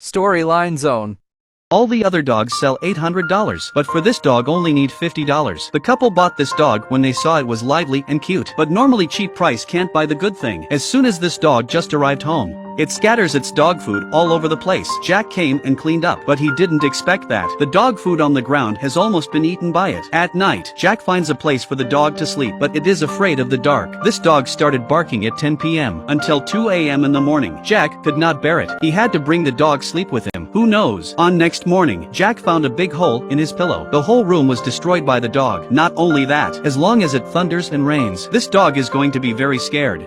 StoryLineZone. All the other dogs sell $800, but for this dog only need $50. The couple bought this dog when they saw it was lively and cute, but normally cheap price can't buy the good thing. As soon as this dog just arrived home, it scatters its dog food all over the place. Jack came and cleaned up, but he didn't expect that. The dog food on the ground has almost been eaten by it. At night, Jack finds a place for the dog to sleep, but it is afraid of the dark. This dog started barking at 10 p.m. until 2 a.m. in the morning. Jack could not bear it. He had to bring the dog sleep with him. Who knows? On next morning, Jack found a big hole in his pillow. The whole room was destroyed by the dog. Not only that, as long as it thunders and rains, this dog is going to be very scared.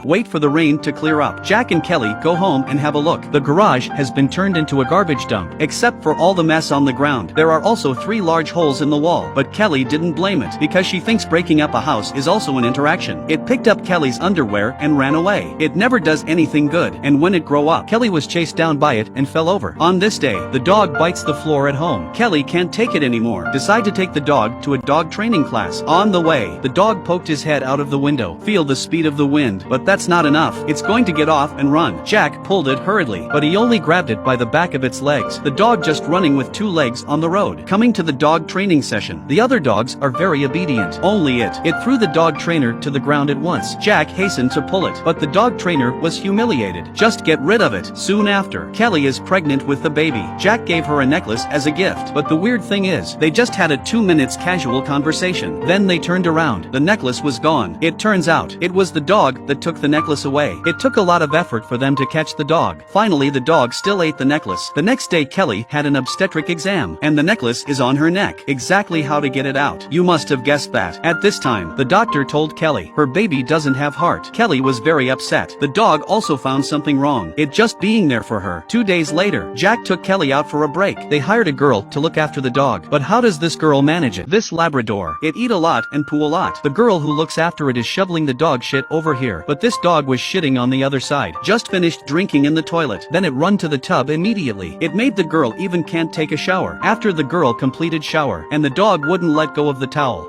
Wait for the rain to clear up. Jack and Kelly go home and have a look. The garage has been turned into a garbage dump, except for all the mess on the ground. There are also 3 large holes in the wall, but Kelly didn't blame it, because she thinks breaking up a house is also an interaction. It picked up Kelly's underwear and ran away. It never does anything good, and when it grow up, Kelly was chased down by it and fell over. On this day, the dog bites the floor at home. Kelly can't take it anymore. Decide to take the dog to a dog training class. On the way, the dog poked his head out of the window. Feel the speed of the wind, but that's not enough. It's going to get off and run. Jack pulled it hurriedly, but he only grabbed it by the back of its legs. The dog just running with 2 legs on the road. Coming to the dog training session, the other dogs are very obedient. Only it threw the dog trainer to the ground at once. Jack hastened to pull it, but the dog trainer was humiliated. Just get rid of it. Soon after, Kelly is pregnant with the baby. Jack gave her a necklace as a gift, but the weird thing is, they just had a 2 minutes casual conversation. Then they turned around. The necklace was gone. It turns out, it was the dog that took the necklace away. It took a lot of effort for them to catch the dog. Finally, the dog still ate the necklace. The next day, Kelly had an obstetric exam, and the necklace is on her neck. Exactly how to get it out. You must have guessed that. At this time, the doctor told Kelly her baby doesn't have heart. Kelly was very upset. The dog also found something wrong. It just being there for her. 2 days later, Jack took Kelly out for a break. They hired a girl to look after the dog. But how does this girl manage it? This Labrador. It eat a lot and poo a lot. The girl who looks after it is shoveling the dog shit over here. But this dog was shitting on the other side. Just finished drinking in the toilet. Then it run to the tub immediately. It made the girl even can't take a shower. After the girl completed shower, and the dog wouldn't let go of the towel.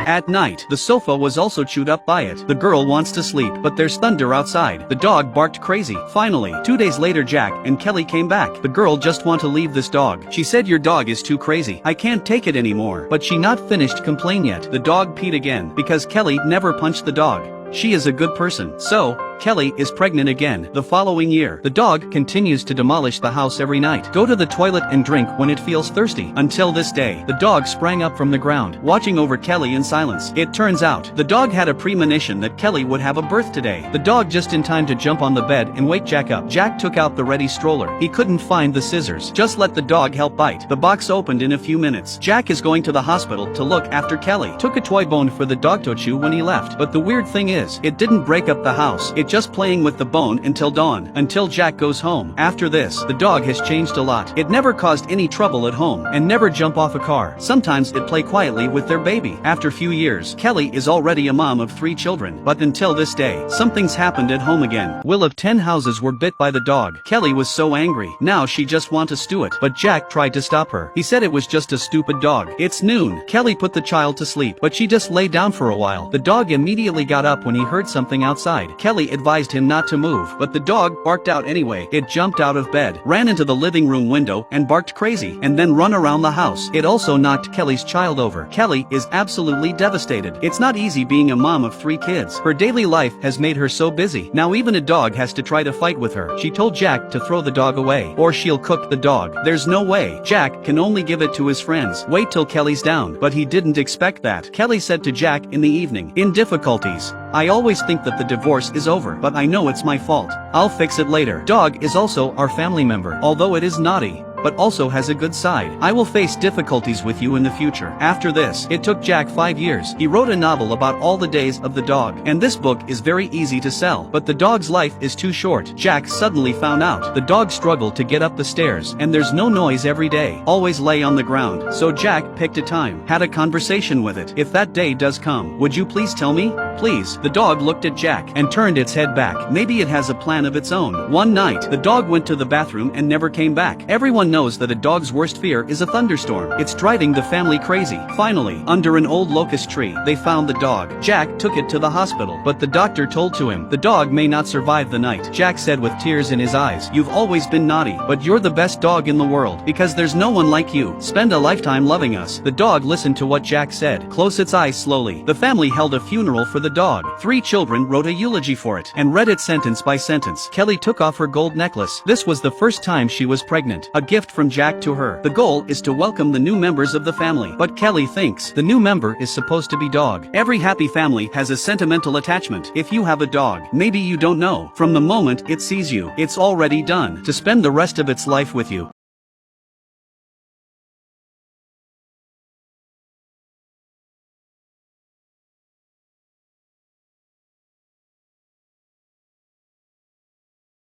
At night, the sofa was also chewed up by it. The girl wants to sleep, but there's thunder outside. The dog barked crazy. Finally, 2 days later, Jack and Kelly came back. The girl just want to leave this dog. She said, "Your dog is too crazy. I can't take it anymore." But she not finished complain yet. The dog peed again, because Kelly never punched the dog. She is a good person. So, Kelly is pregnant again. The following year, the dog continues to demolish the house every night. Go to the toilet and drink when it feels thirsty. Until this day, the dog sprang up from the ground, watching over Kelly in silence. It turns out, the dog had a premonition that Kelly would have a birth today. The dog just in time to jump on the bed and wake Jack up. Jack took out the ready stroller. He couldn't find the scissors. Just let the dog help bite. The box opened in a few minutes. Jack is going to the hospital to look after Kelly. Took a toy bone for the dog to chew when he left. But the weird thing is, it didn't break up the house. It just playing with the bone until dawn, until Jack goes home. After this, the dog has changed a lot. It never caused any trouble at home, and never jump off a car. Sometimes it play quietly with their baby. After few years, Kelly is already a mom of 3 children. But until this day, something's happened at home again. Will of 10 houses were bit by the dog. Kelly was so angry. Now she just want to stew it. But Jack tried to stop her. He said it was just a stupid dog. It's noon. Kelly put the child to sleep, but she just lay down for a while. The dog immediately got up when he heard something outside. Kelly advised him not to move, but the dog barked out anyway. It jumped out of bed, ran into the living room window, and barked crazy, and then run around the house. It also knocked Kelly's child over. Kelly is absolutely devastated. It's not easy being a mom of 3 kids. Her daily life has made her so busy. Now even a dog has to try to fight with her. She told Jack to throw the dog away, or she'll cook the dog. There's no way. Jack can only give it to his friends. Wait till Kelly's down. But he didn't expect that. Kelly said to Jack in the evening, "In difficulties. I always think that the divorce is over, but I know it's my fault. I'll fix it later." Dog is also our family member, although it is naughty, but also has a good side. I will face difficulties with you in the future. After this, it took Jack 5 years. He wrote a novel about all the days of the dog, and this book is very easy to sell. But the dog's life is too short. Jack suddenly found out the dog struggled to get up the stairs, and there's no noise every day. Always lay on the ground. So Jack picked a time, had a conversation with it. "If that day does come, would you please tell me? Please." The dog looked at Jack and turned its head back. Maybe it has a plan of its own. One night, the dog went to the bathroom and never came back. Everyone Everyone knows that a dog's worst fear is a thunderstorm. It's driving the family crazy. Finally, under an old locust tree, they found the dog. Jack took it to the hospital, but the doctor told to him, the dog may not survive the night. Jack said with tears in his eyes, you've always been naughty, but you're the best dog in the world, because there's no one like you. Spend a lifetime loving us. The dog listened to what Jack said, closed its eyes slowly. The family held a funeral for the dog. 3 children wrote a eulogy for it, and read it sentence by sentence. Kelly took off her gold necklace. This was the first time she was pregnant. A gift from Jack to her. The goal is to welcome the new members of the family. But Kelly thinks the new member is supposed to be dog. Every happy family has a sentimental attachment. If you have a dog, maybe you don't know. From the moment it sees you, it's already done to spend the rest of its life with you.